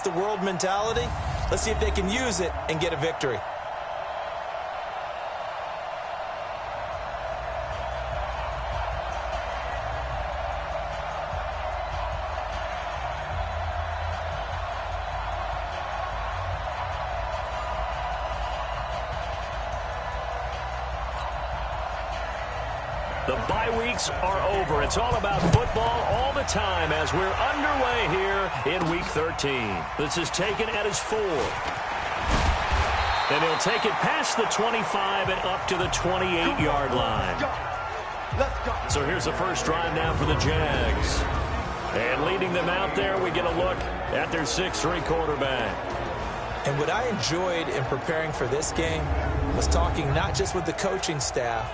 the world mentality. Let's see if they can use it and get a victory. The bye weeks are over. It's all about football all the time as we're underway here in Week 13. This is taken at his 4. And he'll take it past the 25 and up to the 28-yard line. So here's the first drive now for the Jags. And leading them out there, we get a look at their 6'3 quarterback. And what I enjoyed in preparing for this game was talking not just with the coaching staff,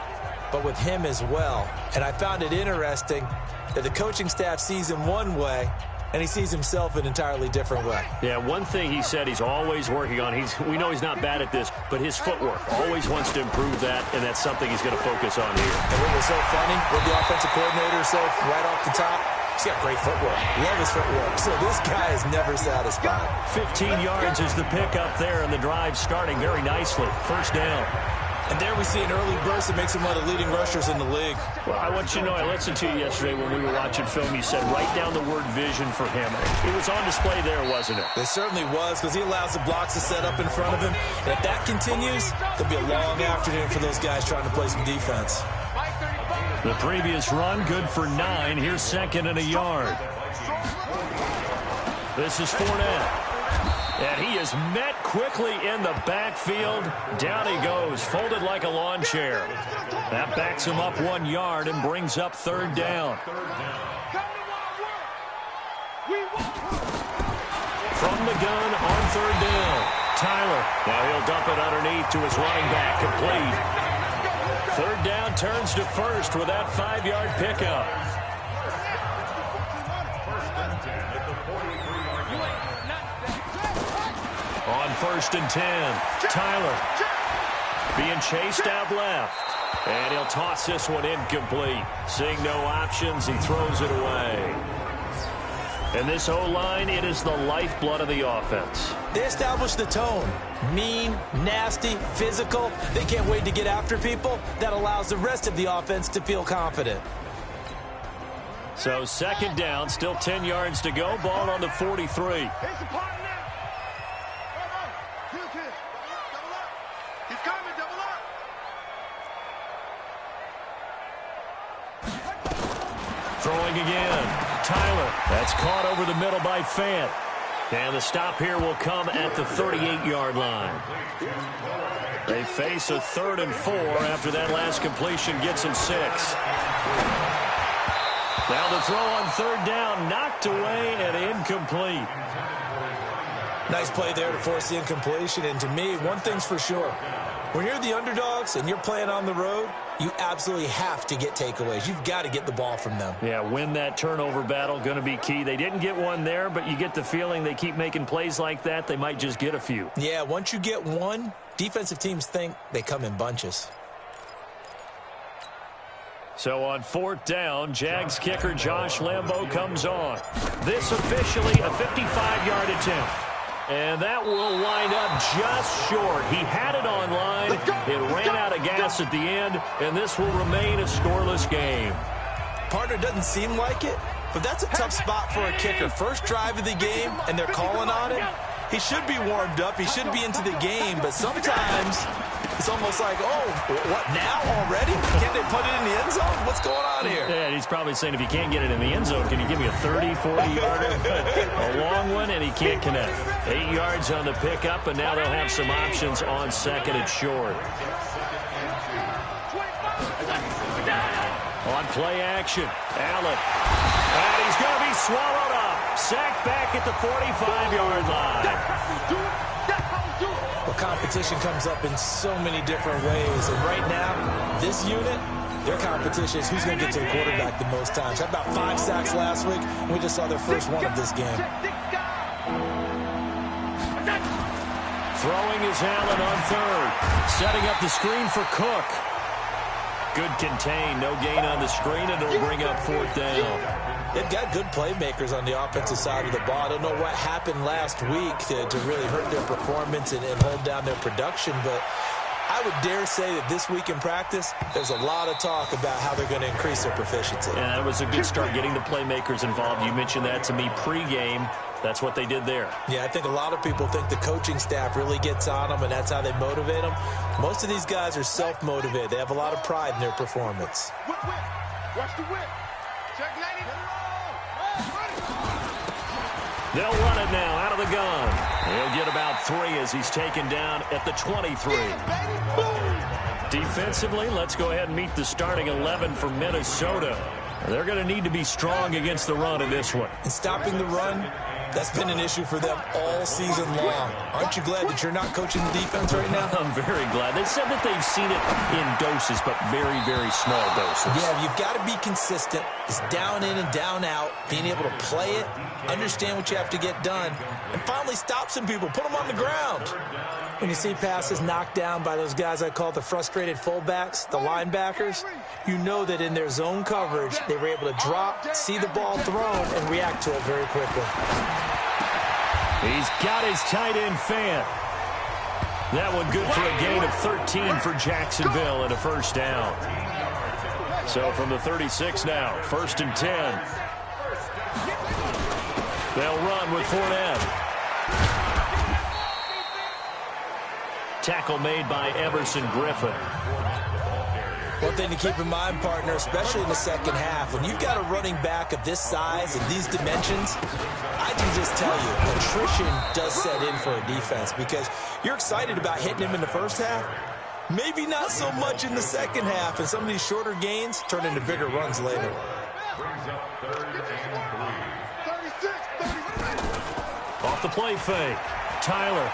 but with him as well. And I found it interesting that the coaching staff sees him one way, and he sees himself an entirely different way. Yeah, one thing he said he's always working on, we know he's not bad at this, but his footwork, always wants to improve that, and that's something he's going to focus on here. And what was so funny, what the offensive coordinator said right off the top, he's got great footwork. Love his footwork. So this guy is never satisfied. 15 yards is the pickup there, and the drive starting very nicely. First down. And there we see an early burst that makes him one of the leading rushers in the league. Well, I want you to know, I listened to you yesterday when we were watching film. You said write down the word vision for him. It was on display there, wasn't it? It certainly was, because he allows the blocks to set up in front of him. And if that continues, there'll be a long afternoon for those guys trying to play some defense. The previous run, good for 9. Here's second and a yard. This is Fournette. And he is met quickly in the backfield. Down he goes, folded like a lawn chair. That backs him up 1 yard and brings up third down. From the gun on third down, Tyler. Now he'll dump it underneath to his running back, complete. Third down turns to first with that 5-yard pickup. On first and 10, Tyler being chased out left. And he'll toss this one incomplete. Seeing no options, he throws it away. And this O-line, it is the lifeblood of the offense. They establish the tone. Mean, nasty, physical. They can't wait to get after people. That allows the rest of the offense to feel confident. So second down, still 10 yards to go. Ball on the 43. Throwing again. Tyler. That's caught over the middle by Fant. And the stop here will come at the 38-yard line. They face a 3rd and 4 after that last completion gets him 6. Now the throw on third down, knocked away and incomplete. Nice play there to force the incompletion. And to me, one thing's for sure. When you're the underdogs and you're playing on the road, you absolutely have to get takeaways. You've got to get the ball from them. Yeah, win that turnover battle, going to be key. They didn't get one there, but you get the feeling they keep making plays like that, they might just get a few. Yeah, once you get one, defensive teams think they come in bunches. So on fourth down, Jags kicker Josh Lambo comes on. This officially a 55-yard attempt. And that will wind up just short. He had it on line. It ran out of gas at the end, and this will remain a scoreless game. Partner, doesn't seem like it, but that's a tough spot for a kicker. First drive of the game, and they're calling on him. He should be warmed up. He should be into the game, but sometimes it's almost like, oh, what, now already? Can't they put it in the end zone? What's going on here? Yeah, he's probably saying, if you can't get it in the end zone, can you give me a 30, 40-yarder? A long one, and he can't connect. 8 yards on the pickup, and now they'll have some options on second and short. On play action, Allen. And he's going to be swallowed up. Sacked back at the 45-yard line. Well, competition comes up in so many different ways. And right now, this unit, their competition is who's going to get to the quarterback the most times. Had about 5 sacks last week, and we just saw their first one of this game. Throwing is Allen on third. Setting up the screen for Cook. good contain. No gain on the screen, and it'll bring up 4th down. They've got good playmakers on the offensive side of the ball. I don't know what happened last week to really hurt their performance and hold down their production, but I would dare say that this week in practice, there's a lot of talk about how they're going to increase their proficiency. And that was a good start, getting the playmakers involved. You mentioned that to me pregame. That's what they did there. Yeah, I think a lot of people think the coaching staff really gets on them, and that's how they motivate them. Most of these guys are self-motivated. They have a lot of pride in their performance. Whip, whip. Watch the whip. Check lady. They'll run it now out of the gun. He'll get about 3 as he's taken down at the 23. Defensively, let's go ahead and meet the starting 11 for Minnesota. They're going to need to be strong against the run in this one. And stopping the run, that's been an issue for them all season long. Aren't you glad that you're not coaching the defense right now? I'm very glad. They said that they've seen it in doses, but very, very small doses. Yeah, you've got to be consistent. It's down in and down out, being able to play it, understand what you have to get done, and finally stop some people, put them on the ground. When you see passes knocked down by those guys I call the frustrated fullbacks, the linebackers, you know that in their zone coverage, they were able to drop, see the ball thrown, and react to it very quickly. He's got his tight end fan. That one good for a gain of 13 for Jacksonville and a 1st down. So from the 36 now, 1st and 10. They'll run with Fournette. Tackle made by Everson Griffin. One thing to keep in mind, partner, especially in the second half, when you've got a running back of this size and these dimensions, I can just tell you, attrition does set in for a defense because you're excited about hitting him in the first half. Maybe not so much in the second half, and some of these shorter gains turn into bigger runs later. Off the play fake, Tyler.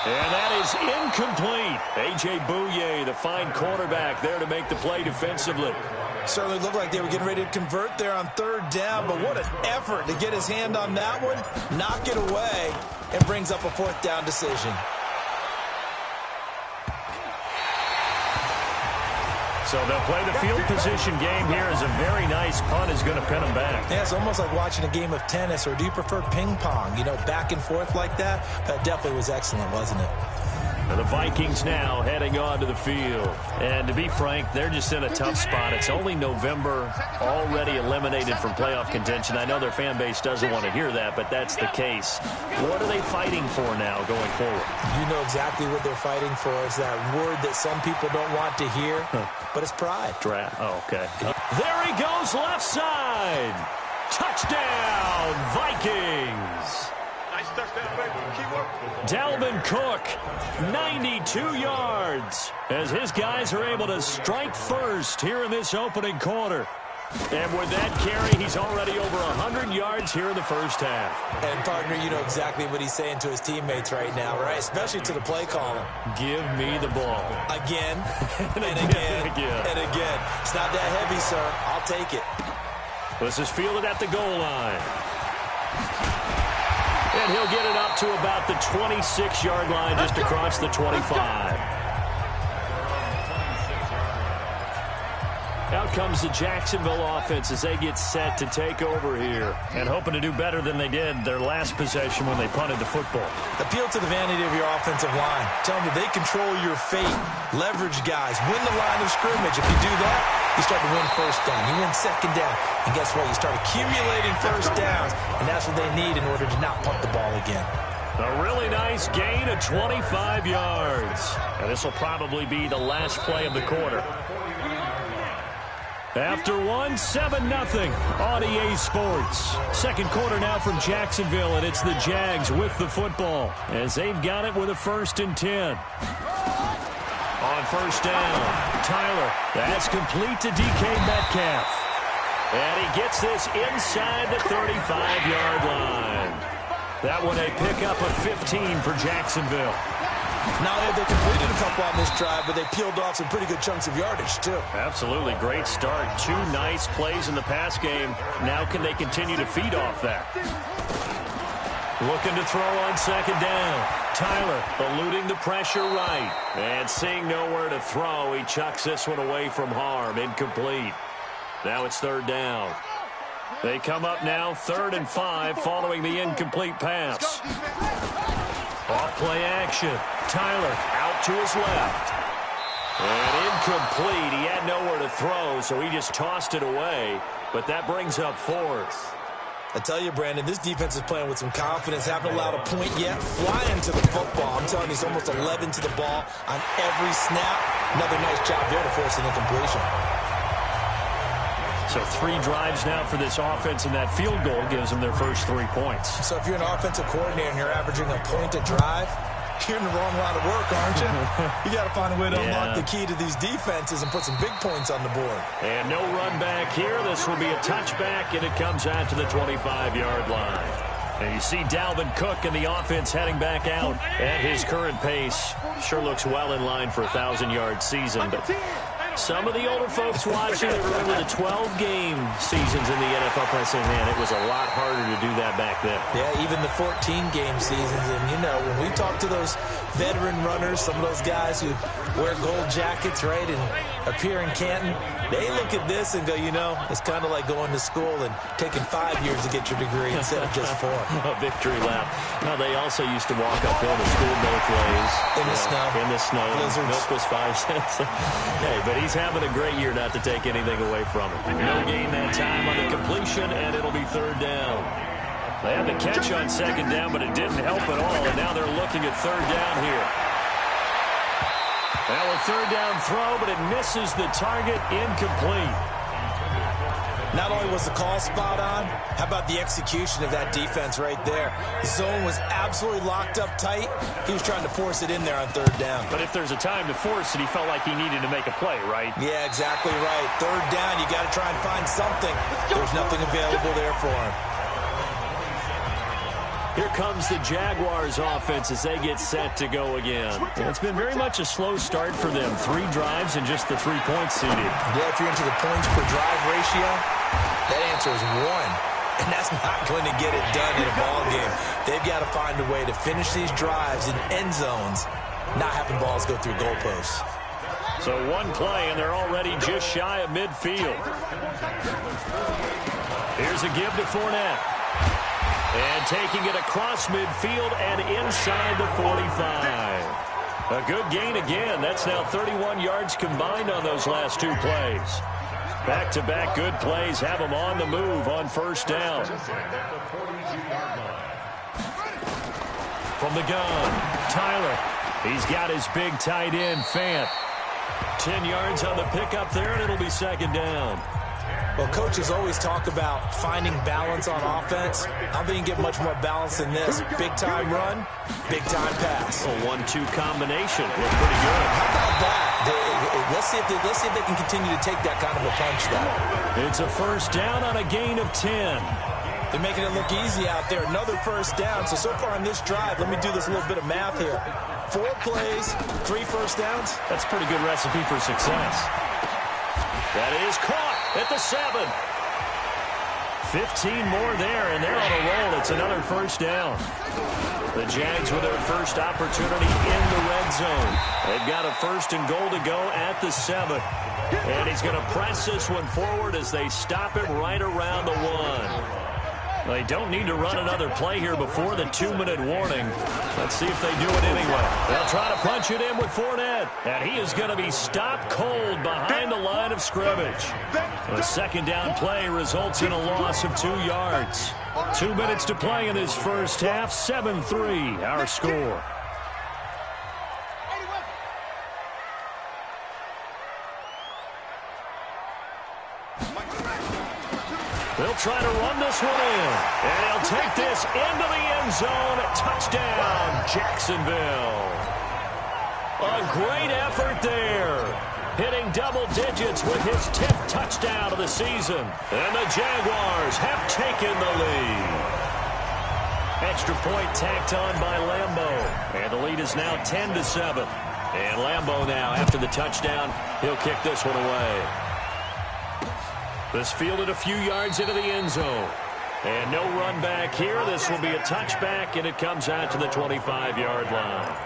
And that is incomplete. A.J. Bouye, the fine quarterback, there to make the play defensively. Certainly looked like they were getting ready to convert there on 3rd down, but what an effort to get his hand on that one, knock it away, and brings up a 4th down decision. So they'll play the field position game here as a very nice punt is going to pin them back. Yeah, it's almost like watching a game of tennis, or do you prefer ping pong? You know, back and forth like that? That definitely was excellent, wasn't it? And the Vikings now heading onto the field. And to be frank, they're just in a tough spot. It's only November, already eliminated from playoff contention. I know their fan base doesn't want to hear that, but that's the case. What are they fighting for now going forward? You know exactly what they're fighting for. It's that word that some people don't want to hear, but it's pride. Oh, okay. There he goes, left side. Touchdown, Vikings. Nice touchdown, baby. Keep working. Dalvin Cook, 92 yards, as his guys are able to strike first here in this opening quarter. And with that carry, he's already over 100 yards here in the first half. And, partner, you know exactly what he's saying to his teammates right now, right? Especially to the play caller. Give me the ball. Again, and again, and again. It's not that heavy, sir. I'll take it. This is fielded at the goal line. And he'll get it up to about the 26-yard line, just across the 25. Out comes the Jacksonville offense as they get set to take over here and hoping to do better than they did their last possession when they punted the football. Appeal to the vanity of your offensive line. Tell them they control your fate. Leverage guys. Win the line of scrimmage. If you do that, you start to win 1st down. You win 2nd down. And guess what? You start accumulating 1st downs, and that's what they need in order to not punt the ball again. A really nice gain of 25 yards. And this will probably be the last play of the quarter. After one, 7-0 on EA Sports. Second quarter now from Jacksonville, and it's the Jags with the football as they've got it with a 1st and 10. On 1st down, Tyler, that's complete to DK Metcalf. And he gets this inside the 35-yard line. That one a pickup of 15 for Jacksonville. Not only have they completed a couple on this drive, but they peeled off some pretty good chunks of yardage, too. Absolutely. Great start. 2 nice plays in the pass game. Now can they continue to feed off that? Looking to throw on second down. Tyler eluding the pressure right. And seeing nowhere to throw, he chucks this one away from harm. Incomplete. Now it's third down. They come up now 3rd and 5 following the incomplete pass. Off play action. Tyler out to his left. And incomplete. He had nowhere to throw, so he just tossed it away. But that brings up 4th. I tell you, Brandon, this defense is playing with some confidence. Haven't allowed a point yet. Flying to the football. I'm telling you, he's almost 11 to the ball on every snap. Another nice job there to force an incompletion. So 3 drives now for this offense, and that field goal gives them their first 3 points. So if you're an offensive coordinator and you're averaging a point a drive, you're in the wrong line of work, aren't you? You got to find a way to unlock the key to these defenses and put some big points on the board. And no run back here. This will be a touchback, and it comes out to the 25-yard line. And you see Dalvin Cook and the offense heading back out at his current pace. Sure looks well in line for a 1,000-yard season, but some of the older folks watching remember the 12-game seasons in the NFL saying, man, it was a lot harder to do that back then. Yeah, even the 14-game seasons. And, you know, when we talk to those veteran runners, some of those guys who wear gold jackets, right, and appear in Canton, they look at this and go, you know, it's kind of like going to school and taking 5 years to get your degree instead of just 4. A victory lap. Now, they also used to walk uphill to school both ways. In the snow. In the snow. Blizzards. Milk was 5 cents. Hey, but he's having a great year not to take anything away from him. No gain that time on the completion, and it'll be 3rd down. They had the catch on 2nd down, but it didn't help at all, and now they're looking at 3rd down here. Now a 3rd down throw, but it misses the target. Incomplete. Not only was the call spot on, how about the execution of that defense right there? The zone was absolutely locked up tight. He was trying to force it in there on 3rd down. But if there's a time to force it, he felt like he needed to make a play, right? Yeah, exactly right. 3rd down, you got to try and find something. There's nothing available there for him. Here comes the Jaguars offense as they get set to go again. And it's been very much a slow start for them. 3 drives and just the 3 points seeded. Yeah, if you're into the points per drive ratio, that answer is 1. And that's not going to get it done in a ball game. They've got to find a way to finish these drives in end zones, not having balls go through goalposts. So 1 play, and they're already just shy of midfield. Here's a give to Fournette. And taking it across midfield and inside the 45. A good gain again. That's now 31 yards combined on those last 2 plays. Back-to-back good plays have them on the move on 1st down. From the gun, Tyler. He's got his big tight end, Fant. 10 yards on the pickup there, and it'll be 2nd down. Well, coaches always talk about finding balance on offense. I don't think you get much more balance than this. Big-time run, big-time pass. A 1-2 combination. Looked pretty good. How about that? Let's see if they can continue to take that kind of a punch, though. It's a 1st down on a gain of 10. They're making it look easy out there. Another 1st down. So far on this drive, let me do this little bit of math here. 4 plays, 3 1st downs. That's a pretty good recipe for success. That is caught at the 7. 15 more there, and they're on a roll. It's another 1st down. The Jags with their first opportunity in the red zone. They've got a 1st and goal to go at the 7. And he's going to press this one forward as they stop him right around the 1. They don't need to run another play here before the 2-minute warning. Let's see if they do it anyway. They'll try to punch it in with Fournette. And he is going to be stopped cold behind the line of scrimmage. A 2nd down play results in a loss of 2 yards. 2 minutes to play in this 1st half. 7-3, our score. They'll try to run this one in. And he'll take this into the end zone. Touchdown, Jacksonville. A great effort there. Hitting double digits with his 10th touchdown of the season. And the Jaguars have taken the lead. Extra point tacked on by Lambeau. And the lead is now 10-7. And Lambeau now, after the touchdown, he'll kick this one away. This fielded a few yards into the end zone. And no run back here. This will be a touchback, and it comes out to the 25-yard line.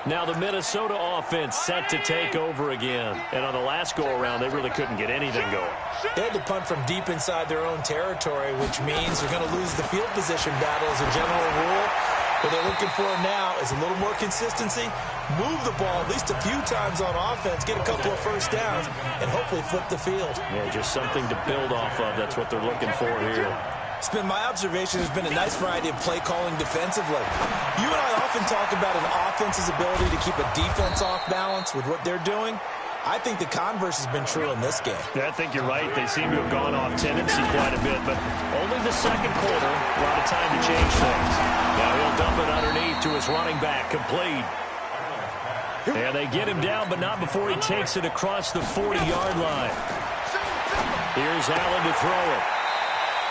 Now the Minnesota offense set to take over again. And on the last go-around, they really couldn't get anything going. They had to punt from deep inside their own territory, which means they're going to lose the field position battle as a general rule. What they're looking for now is a little more consistency, move the ball at least a few times on offense, get a couple of first downs, and hopefully flip the field. Yeah, just something to build off of. That's what they're looking for here. It's been my observation there's been a nice variety of play calling defensively. You and I often talk about an offense's ability to keep a defense off balance with what they're doing. I think the converse has been true in this game. Yeah, I think you're right. They seem to have gone off tendency quite a bit, but only the second quarter, a lot of time to change things. Now he'll dump it underneath to his running back, complete. And they get him down, but not before he takes it across the 40-yard line. Here's Allen to throw it.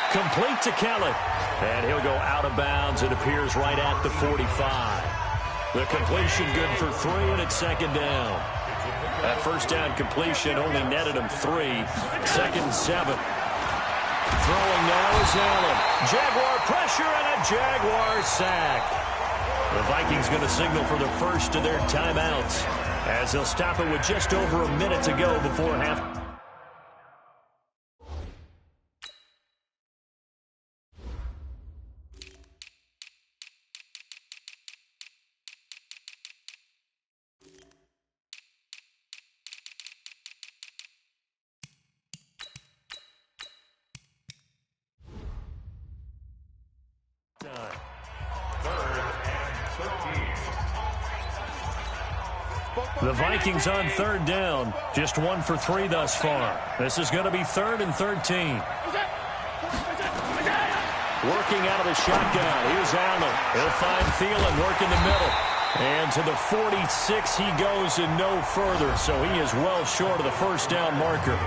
Complete to Kelly. And he'll go out of bounds. It appears right at the 45. The completion good for 3, and it's second down. That first down completion only netted him 3. Second and 7. Throwing now is Allen. Jaguar pressure and a Jaguar sack. The Vikings going to signal for the first of their timeouts as they'll stop it with just over a minute to go before half. The Vikings on third down. Just 1 for 3 thus far. This is going to be 3rd and 13. Working out of the shotgun. Here's Allen. He'll find Thielen working the middle. And to the 46 he goes and no further. So he is well short of the first down marker.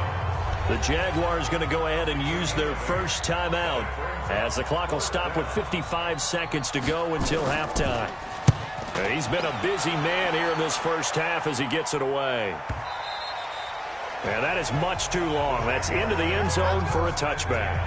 The Jaguars going to go ahead and use their first timeout as the clock will stop with 55 seconds to go until halftime. He's been a busy man here in this first half as he gets it away. And that is much too long. That's into the end zone for a touchback.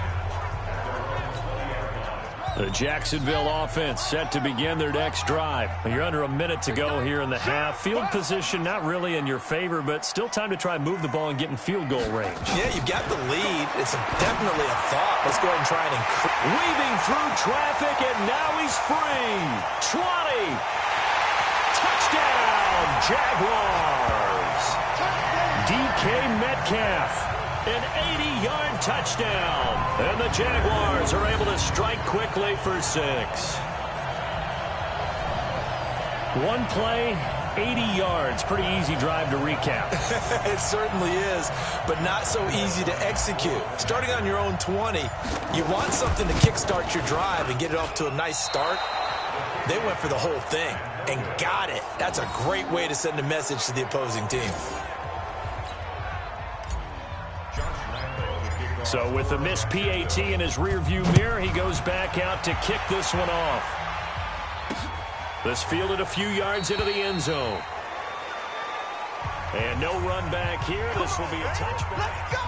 The Jacksonville offense set to begin their next drive. You're under a minute to go here in the half. Field position not really in your favor, but still time to try and move the ball and get in field goal range. Yeah, you've got the lead. It's definitely a thought. Let's go ahead and try and increase. Weaving through traffic, and now he's free. 20. Touchdown, Jaguars. DK Metcalf. An 80-yard touchdown. And the Jaguars are able to strike quickly for 6. One play, 80 yards. Pretty easy drive to recap. It certainly is, but not so easy to execute. Starting on your own 20, you want something to kickstart your drive and get it off to a nice start. They went for the whole thing and got it. That's a great way to send a message to the opposing team. So with the missed PAT in his rearview mirror, he goes back out to kick this one off. This fielded a few yards into the end zone. And no run back here. This will be a touchback. Let's go!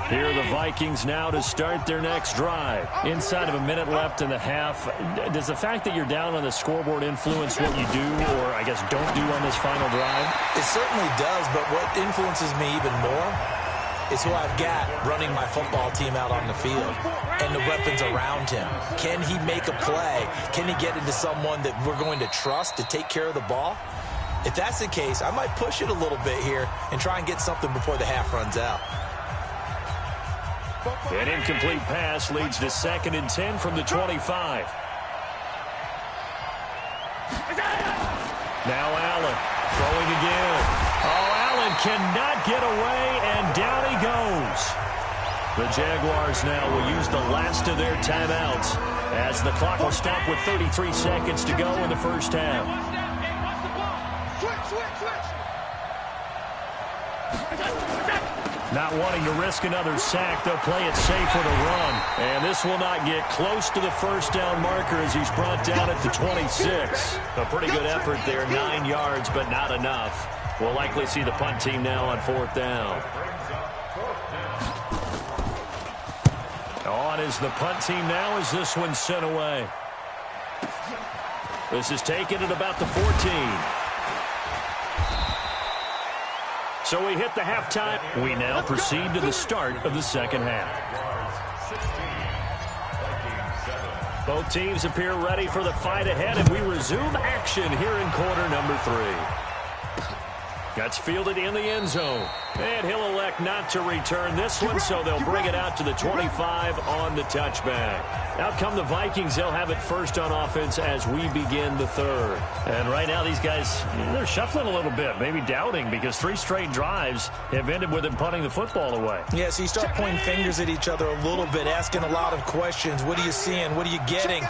Here are the Vikings now to start their next drive. Inside of a minute left in the half. Does the fact that you're down on the scoreboard influence what you do or, I guess, don't do on this final drive? It certainly does, but what influences me even more is who I've got running my football team out on the field and the weapons around him. Can he make a play? Can he get into someone that we're going to trust to take care of the ball? If that's the case, I might push it a little bit here and try and get something before the half runs out. An incomplete pass leads to 2nd and 10 from the 25. Now Allen throwing again. Oh, Allen cannot get away, and down he goes. The Jaguars now will use the last of their timeouts as the clock will stop with 33 seconds to go in the first half. Not wanting to risk another sack, they'll play it safe with a run. And this will not get close to the first down marker as he's brought down at the 26. A pretty good effort there, 9 yards, but not enough. We'll likely see the punt team now on 4th down. On is the punt team now as this one's sent away. This is taken at about the 14. So we hit the halftime. We now proceed to the start of the second half. Both teams appear ready for the fight ahead, and we resume action here in quarter number 3. Gets fielded in the end zone. And he'll elect not to return this one, so they'll bring it out to the 25 on the touchback. Out come the Vikings. They'll have it first on offense as we begin the third. And right now these guys, they're shuffling a little bit, maybe doubting, because 3 straight drives have ended with them punting the football away. Yeah, so you start pointing fingers at each other a little bit, asking a lot of questions. What are you seeing? What are you getting?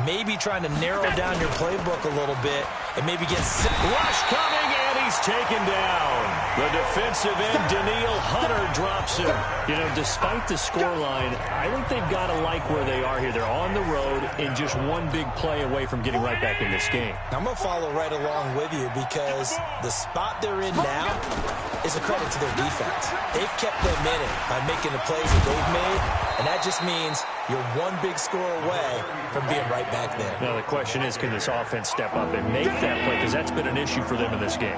Maybe trying to narrow down your playbook a little bit and maybe get set. Rush coming, and he's taken down. The defensive end, Daniil Hunter, drops him. You know, despite the scoreline, I think they've got to like where they are here. They're on the road and just one big play away from getting right back in this game. I'm going to follow right along with you because the spot they're in now is a credit to their defense. They've kept them in it by making the plays that they've made, and that just means you're one big score away from being right back there. Now the question is, can this offense step up and make that play? Because that's been an issue for them in this game.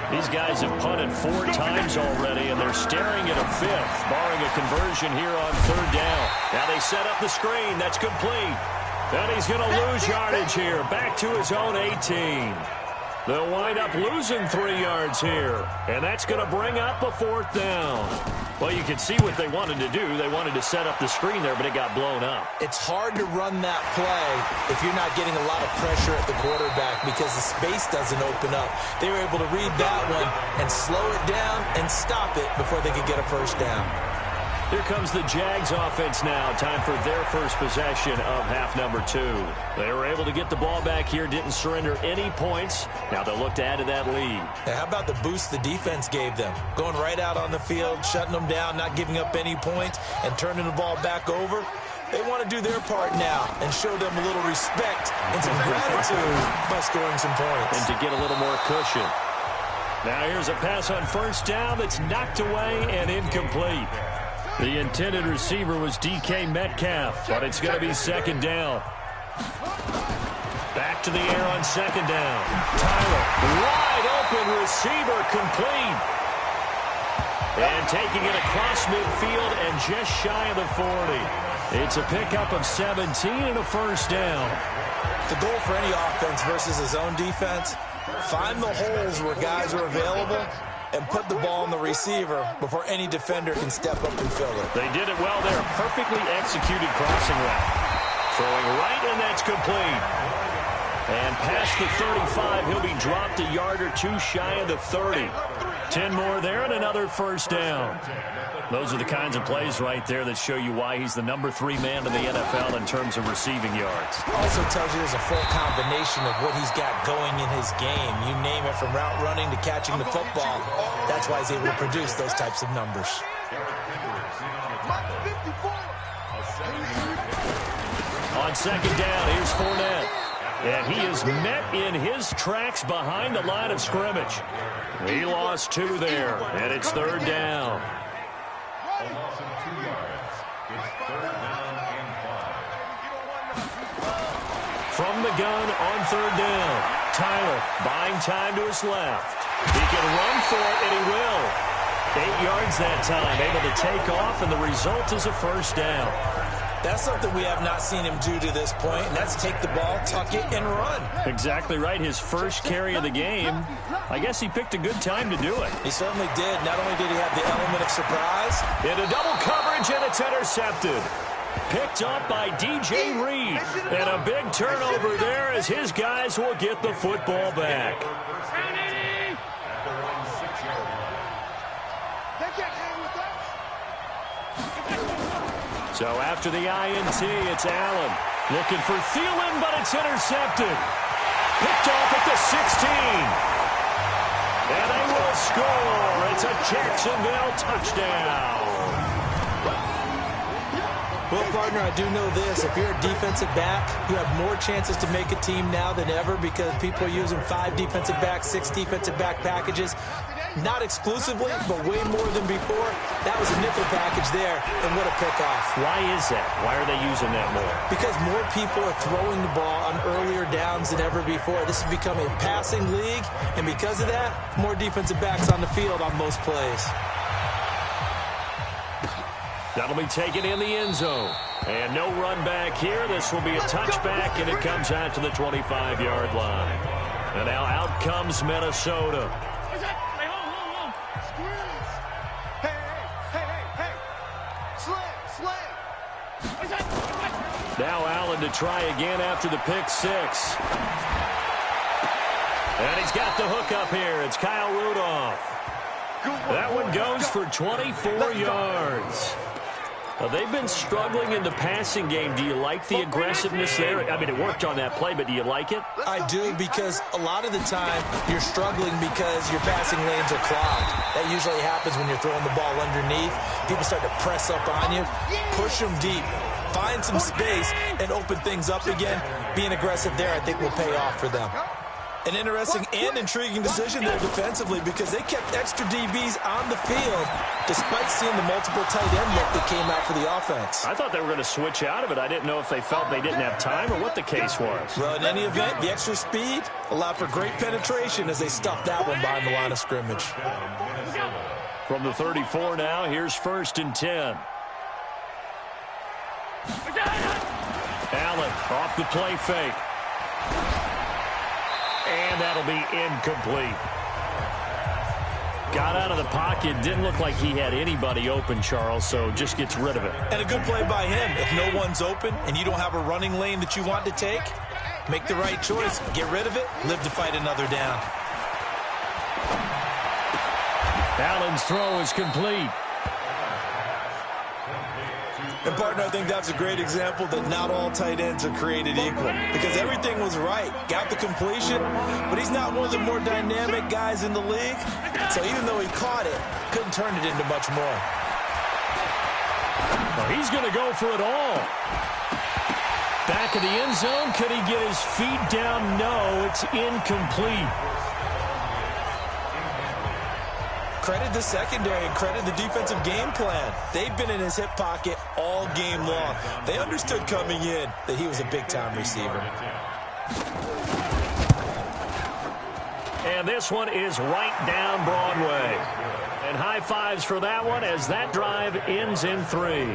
These guys have punted 4 times already, and they're staring at a 5th, barring a conversion here on 3rd down. Now they set up the screen. That's complete. And he's going to lose yardage here. Back to his own 18. They'll wind up losing 3 yards here. And that's going to bring up a 4th down. Well, you can see what they wanted to do. They wanted to set up the screen there, but it got blown up. It's hard to run that play if you're not getting a lot of pressure at the quarterback because the space doesn't open up. They were able to read that one and slow it down and stop it before they could get a first down. Here comes the Jags offense now. Time for their first possession of half number 2. They were able to get the ball back here, didn't surrender any points. Now they'll look to add to that lead. Now, how about the boost the defense gave them? Going right out on the field, shutting them down, not giving up any points, and turning the ball back over. They want to do their part now and show them a little respect and some gratitude by scoring some points. And to get a little more cushion. Now here's a pass on first down that's knocked away and incomplete. The intended receiver was DK Metcalf, but it's going to be 2nd down. Back to the air on 2nd down. Tyler, wide open receiver, complete. And taking it across midfield and just shy of the 40. It's a pickup of 17 and a first down. The goal for any offense versus a zone defense, find the holes where guys are available and put the ball on the receiver before any defender can step up and fill it. They did it well there. Perfectly executed crossing route. Throwing right, and that's complete. And past the 35, he'll be dropped a yard or 2 shy of the 30. 10 more there and another first down. Those are the kinds of plays right there that show you why he's the number 3 man in the NFL in terms of receiving yards. Also tells you there's a full combination of what he's got going in his game. You name it, from route running to catching the football. That's why he's able to produce those types of numbers. On 2nd down, here's Fournette. And he is met in his tracks behind the line of scrimmage. He lost 2 there, and it's 3rd down. From the gun on 3rd down. Tyler buying time to his left. He can run for it, and he will. 8 yards that time, able to take off, and the result is a first down. That's something we have not seen him do to this point, and that's take the ball, tuck it, and run. Exactly right. His first carry of the game. I guess he picked a good time to do it. He certainly did. Not only did he have the element of surprise. Into double coverage, and it's intercepted. Picked up by DJ Reed. And a big turnover there as his guys will get the football back. So after the INT, it's Allen. Looking for Thielen, but it's intercepted. Picked off at the 16. And they will score. It's a Jacksonville touchdown. Well, partner, I do know this. If you're a defensive back, you have more chances to make a team now than ever because people are using 5 defensive backs, 6 defensive back packages. Not exclusively, but way more than before. That was a nickel package there, and what a pickoff. Why is that? Why are they using that more? Because more people are throwing the ball on earlier downs than ever before. This has become a passing league, and because of that, more defensive backs on the field on most plays. That'll be taken in the end zone. And no run back here. This will be a touchback, and it comes out to the 25-yard line. And now out comes Minnesota. Now Allen to try again after the pick 6. And he's got the hook up here. It's Kyle Rudolph. That one goes for 24 yards. They've been struggling in the passing game. Do you like the aggressiveness there? I mean, it worked on that play, but do you like it? I do, because a lot of the time you're struggling because your passing lanes are clogged. That usually happens when you're throwing the ball underneath. People start to press up on you. Push them deep. Find some space and open things up again. Being aggressive there, I think, will pay off for them. An interesting and intriguing decision there defensively because they kept extra DBs on the field despite seeing the multiple tight end look that came out for the offense. I thought they were going to switch out of it. I didn't know if they felt they didn't have time or what the case was. Well, in any event, the extra speed allowed for great penetration as they stuffed that one behind the line of scrimmage. From the 34 now, here's 1st and 10. Allen off the play fake. And that'll be incomplete. Got out of the pocket. Didn't look like he had anybody open, Charles, so just gets rid of it. And a good play by him. If no one's open and you don't have a running lane that you want to take, make the right choice. Get rid of it. Live to fight another down. Allen's throw is complete. And, partner, I think that's a great example that not all tight ends are created equal because everything was right. Got the completion, but he's not one of the more dynamic guys in the league. So even though he caught it, couldn't turn it into much more. Well, he's going to go for it all. Back of the end zone. Could he get his feet down? No, it's incomplete. Credit the secondary and credit the defensive game plan. They've been in his hip pocket all game long. They understood coming in that he was a big-time receiver. And this one is right down Broadway. And high fives for that one as that drive ends in 3.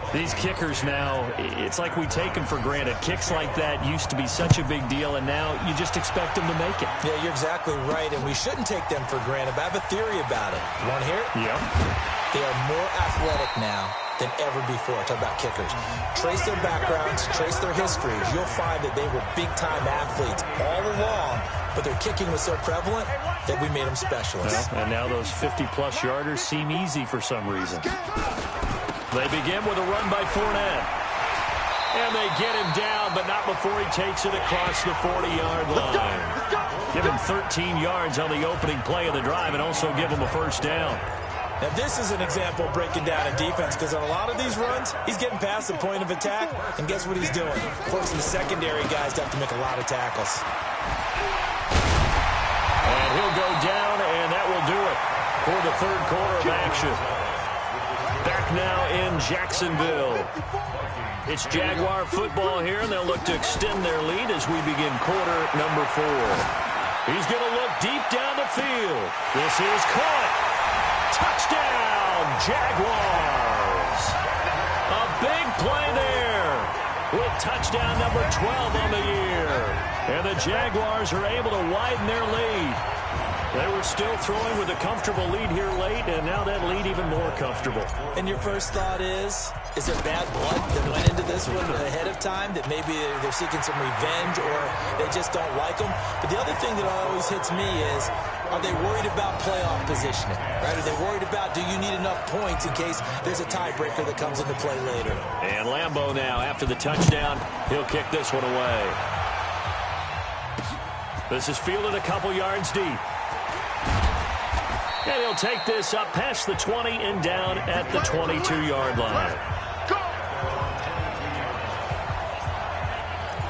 These kickers now, it's like we take them for granted. Kicks like that used to be such a big deal, and now you just expect them to make it. Yeah, you're exactly right, and we shouldn't take them for granted. But I have a theory about it. You want to hear it? Yeah. They are more athletic now than ever before. Talk about kickers. Trace their backgrounds, trace their histories. You'll find that they were big-time athletes all along, but their kicking was so prevalent that we made them specialists. Well, and now those 50-plus yarders seem easy for some reason. They begin with a run by Fournette. And they get him down, but not before he takes it across the 40-yard line. Give him 13 yards on the opening play of the drive and also give him a first down. Now, this is an example of breaking down a defense because on a lot of these runs, he's getting past the point of attack, and guess what he's doing? Forcing the secondary guys to have to make a lot of tackles. And he'll go down, and that will do it for the third quarter of action. Back now in Jacksonville. It's Jaguar football here, and they'll look to extend their lead as we begin quarter number 4. He's going to look deep down the field. This is caught. Touchdown, Jaguars. A big play there with touchdown number 12 on the year. And the Jaguars are able to widen their lead. They were still throwing with a comfortable lead here late, and now that lead even more comfortable. And your first thought is there bad blood that went into this one ahead of time, that maybe they're seeking some revenge or they just don't like them? But the other thing that always hits me is, are they worried about playoff positioning? Right? Are they worried about, do you need enough points in case there's a tiebreaker that comes into play later? And Lambeau now, after the touchdown, he'll kick this one away. This is fielded a couple yards deep. And he'll take this up past the 20 and down at the 22-yard line.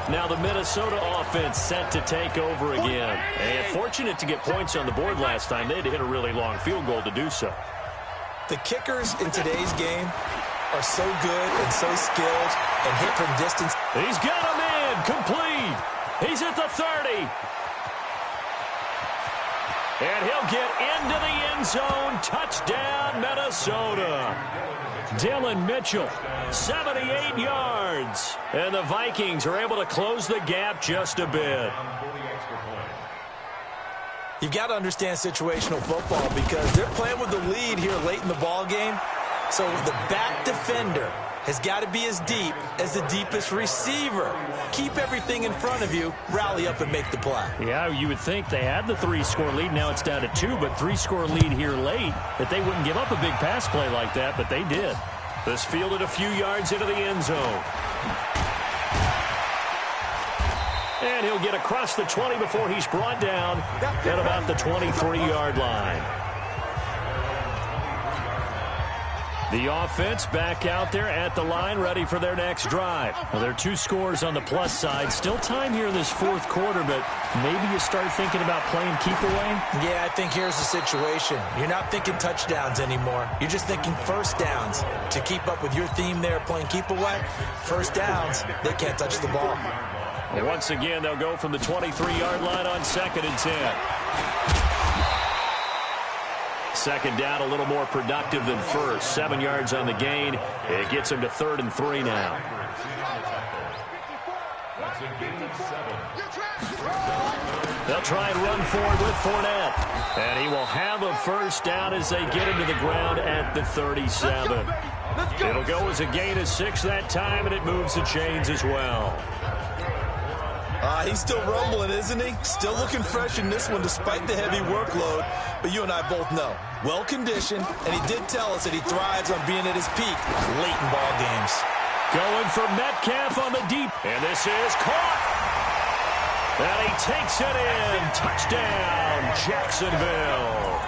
Now the Minnesota offense set to take over again. And fortunate to get points on the board last time. They had to hit a really long field goal to do so. The kickers in today's game are so good and so skilled and hit from distance. He's got him in. Complete. He's at the 30. And he'll get into the end zone. Touchdown, Minnesota. Dylan Mitchell, 78 yards. And the Vikings are able to close the gap just a bit. You've got to understand situational football because they're playing with the lead here late in the ball game. So the back defender has got to be as deep as the deepest receiver. Keep everything in front of you, rally up and make the play. Yeah, you would think they had the 3-score lead. Now it's down to 2, but 3-score lead here late, that they wouldn't give up a big pass play like that, but they did. This fielded a few yards into the end zone. And he'll get across the 20 before he's brought down at about the 23-yard line. The offense back out there at the line, ready for their next drive. Well, there are 2 scores on the plus side. Still time here in this fourth quarter, but maybe you start thinking about playing keep away? Yeah, I think here's the situation. You're not thinking touchdowns anymore. You're just thinking first downs. To keep up with your theme there, playing keep away, first downs, they can't touch the ball. And once again, they'll go from the 23-yard line on 2nd and 10. Second down, a little more productive than first. 7 yards on the gain. It gets him to 3rd and 3 now. They'll try and run forward with Fournette. And he will have a first down as they get him to the ground at the 37. It'll go as a gain of 6 that time, and it moves the chains as well. He's still rumbling, isn't he? Still looking fresh in this one despite the heavy workload. But you and I both know, well-conditioned, and he did tell us that he thrives on being at his peak late in ball games. Going for Metcalf on the deep, and this is caught. And he takes it in. Touchdown, Jacksonville.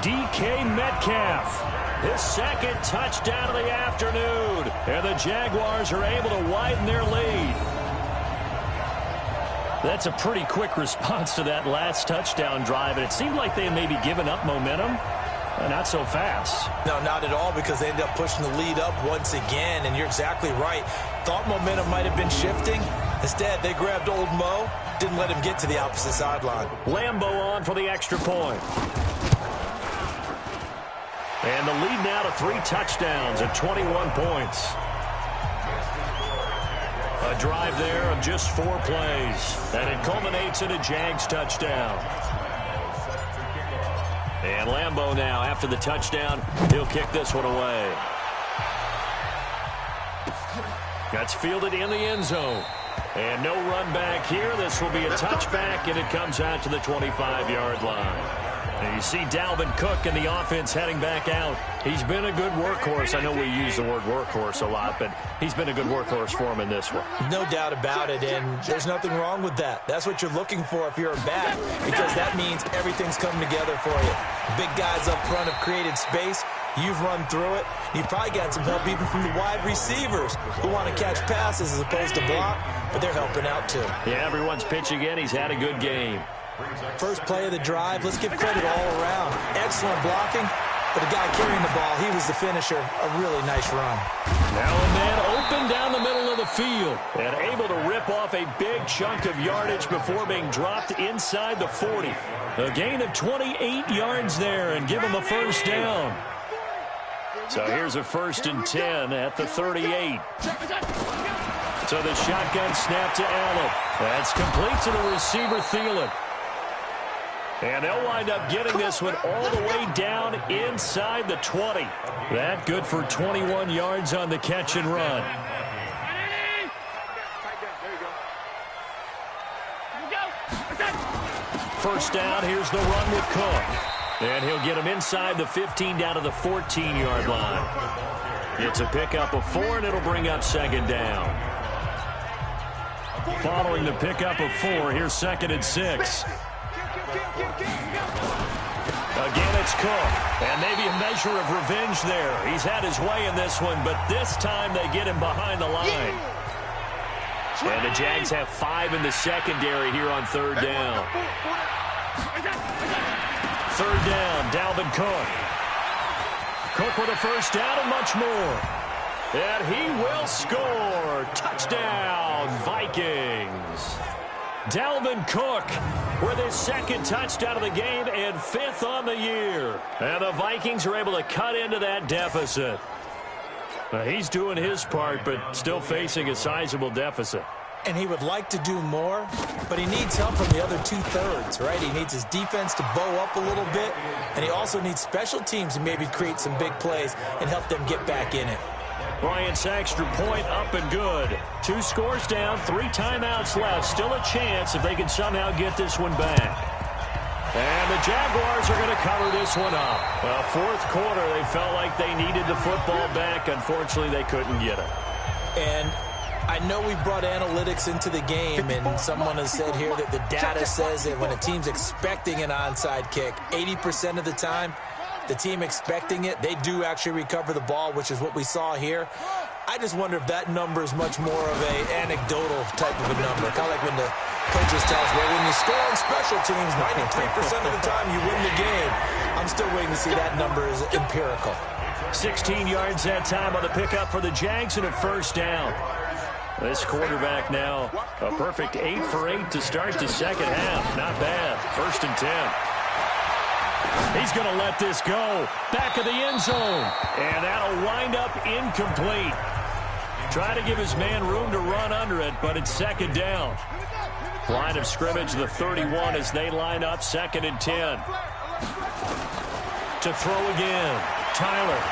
DK Metcalf, his 2nd touchdown of the afternoon. And the Jaguars are able to widen their lead. That's a pretty quick response to that last touchdown drive, and it seemed like they had maybe given up momentum. Not so fast. No, not at all, because they ended up pushing the lead up once again, and you're exactly right. Thought momentum might have been shifting. Instead, they grabbed old Mo, didn't let him get to the opposite sideline. Lambeau on for the extra point. And the lead now to 3 touchdowns at 21 points. A drive there of just 4 plays. And it culminates in a Jags touchdown. And Lambeau now, after the touchdown, he'll kick this one away. That's fielded in the end zone. And no run back here. This will be a touchback, and it comes out to the 25-yard line. And you see Dalvin Cook and the offense heading back out. He's been a good workhorse. I know we use the word workhorse a lot, but he's been a good workhorse for him in this one. No doubt about it, and there's nothing wrong with that. That's what you're looking for if you're a back, because that means everything's coming together for you. Big guys up front have created space. You've run through it. You've probably got some help even from the wide receivers who want to catch passes as opposed to block, but they're helping out too. Yeah, everyone's pitching in. He's had a good game. First play of the drive, let's give credit all around. Excellent blocking, but the guy carrying the ball, he was the finisher. A really nice run. Now a man open down the middle of the field and able to rip off a big chunk of yardage before being dropped inside the 40. A gain of 28 yards there and give him a first down. So here's a 1st and 10 at the 38. So the shotgun snap to Allen. That's complete to the receiver, Thielen. And they'll wind up getting this one all the way down inside the 20. That good for 21 yards on the catch and run. First down, here's the run with Cook. And he'll get him inside the 15 down to the 14-yard line. It's a pickup of 4, and it'll bring up 2nd down. Following the pickup of 4, here's 2nd and 6. Again, it's Cook. And maybe a measure of revenge there. He's had his way in this one, but this time they get him behind the line. And the Jags have 5 in the secondary here on third down. Third down, Dalvin Cook. Cook with a first down and much more. And he will score. Touchdown, Vikings. Dalvin Cook with his second touchdown of the game and 5th on the year. And the Vikings are able to cut into that deficit. He's doing his part, but still facing a sizable deficit. And he would like to do more, but he needs help from the other 2/3, right? He needs his defense to bow up a little bit, and he also needs special teams to maybe create some big plays and help them get back in it. Bryant's extra point up and good. 2 scores down, 3 timeouts left. Still a chance if they can somehow get this one back. And the Jaguars are going to cover this one up. Well, fourth quarter, they felt like they needed the football back. Unfortunately, they couldn't get it. And I know we brought analytics into the game, and someone has said here that the data says that when a team's expecting an onside kick, 80% of the time, the team expecting it, they do actually recover the ball, which is what we saw here. I just wonder if that number is much more of an anecdotal type of a number. Kind of like when the coaches tell us, well, when you score on special teams, 93% of the time you win the game. I'm still waiting to see that number is empirical. 16 yards that time on the pickup for the Jags and a first down. This quarterback now a perfect 8 for 8 to start the second half. Not bad. 1st and 10. He's going to let this go. Back of the end zone. And that'll wind up incomplete. Try to give his man room to run under it, but it's 2nd down. Line of scrimmage, the 31 as they line up 2nd and 10. To throw again. Tyler.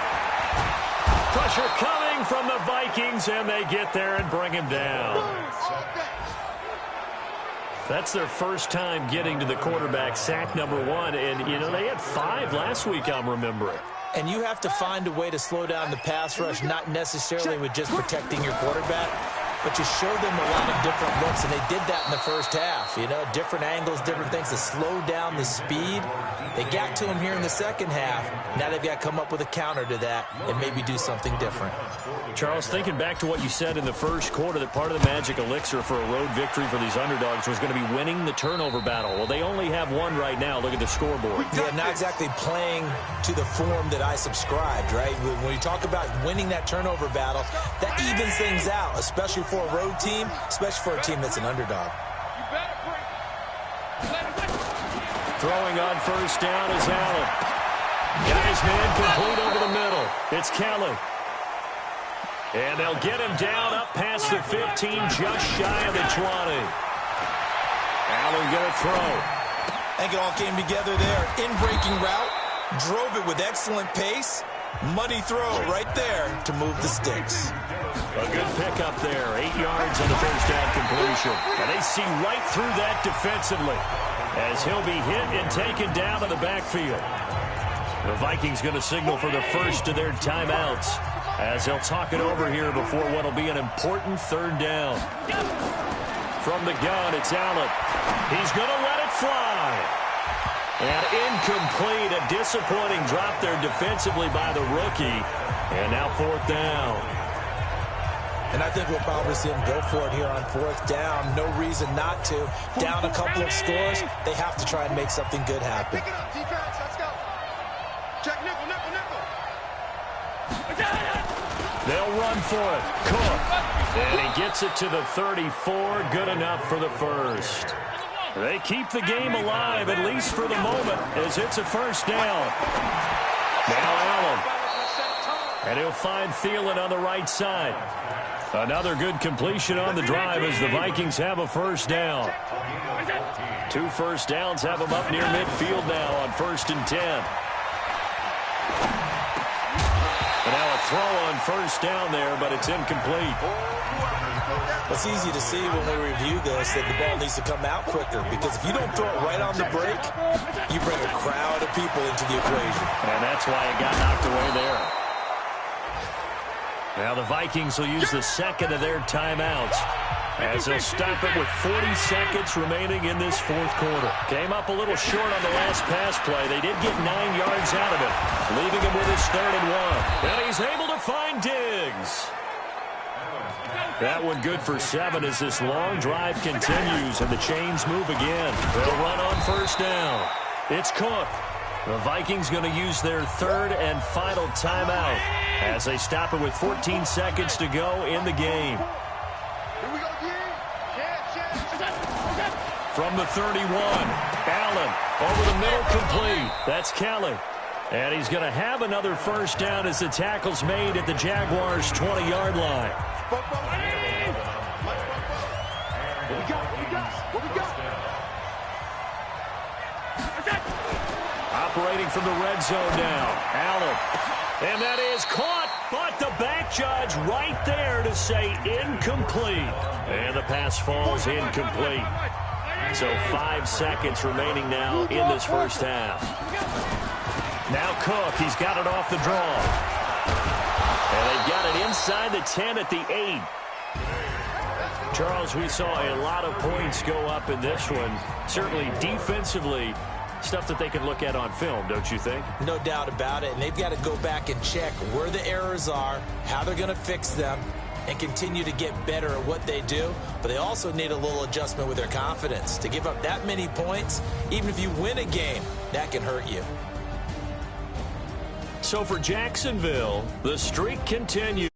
Pressure coming from the Vikings, and they get there and bring him down. That's their first time getting to the quarterback, sack number 1. And, you know, they had 5 last week, I'm remembering. And you have to find a way to slow down the pass rush, not necessarily with just protecting your quarterback, but you show them a lot of different looks, and they did that in the first half. You know, different angles, different things to slow down the speed. They got to him here in the second half. Now they've got to come up with a counter to that and maybe do something different. Charles, thinking back to what you said in the first quarter, that part of the magic elixir for a road victory for these underdogs was going to be winning the turnover battle. Well, they only have 1 right now. Look at the scoreboard. Yeah, not exactly playing to the form that I subscribed, right? When you talk about winning that turnover battle, that evens things out, especially for a road team, especially for a team that's an underdog. Throwing on first down is Allen. Got his man complete over the middle. It's Kelly. And they'll get him down up past the 15, just shy of the 20. Allen going to throw. I think it all came together there. In-breaking route, drove it with excellent pace. Money throw right there to move the sticks. A good pickup there. 8 yards on the first down completion. And they see right through that defensively as he'll be hit and taken down in the backfield. The Vikings going to signal for the first of their timeouts as they'll talk it over here before what will be an important 3rd down. From the gun, it's Allen. He's going to let it fly. And incomplete, a disappointing drop there defensively by the rookie. And now 4th down. And I think we'll probably see him go for it here on 4th down. No reason not to. Down a couple of scores, they have to try and make something good happen. Pick it up, defense. Let's go. Check nickel, nickel, nickel. They'll run for it. Cook. And he gets it to the 34. Good enough for the first. They keep the game alive, at least for the moment, as it's a first down. Now Allen. And he'll find Thielen on the right side. Another good completion on the drive as the Vikings have a first down. 2 first downs have them up near midfield now on 1st and 10. And now a throw on first down there, but it's incomplete. It's easy to see when we review this that the ball needs to come out quicker, because if you don't throw it right on the break, you bring a crowd of people into the equation. And that's why it got knocked away there. Now the Vikings will use the second of their timeouts as they'll stop it with 40 seconds remaining in this 4th quarter. Came up a little short on the last pass play. They did get 9 yards out of it, leaving him with his 3rd and 1. And he's able to find Diggs. That one good for 7 as this long drive continues and the chains move again. They'll run on first down. It's Cook. The Vikings going to use their third and final timeout as they stop it with 14 seconds to go in the game. From the 31, Allen over the middle, complete. That's Kelly. And he's going to have another first down as the tackle's made at the Jaguars' 20-yard line. Operating from the red zone now, Allen. And that is caught, but the back judge right there to say incomplete. And the pass falls incomplete. So 5 seconds remaining now in this first half. Now Cook, he's got it off the draw. And they've got it inside the 10 at the 8. Charles, we saw a lot of points go up in this one. Certainly defensively, stuff that they can look at on film, don't you think? No doubt about it. And they've got to go back and check where the errors are, how they're going to fix them, and continue to get better at what they do. But they also need a little adjustment with their confidence. To give up that many points, even if you win a game, that can hurt you. So for Jacksonville, the streak continues.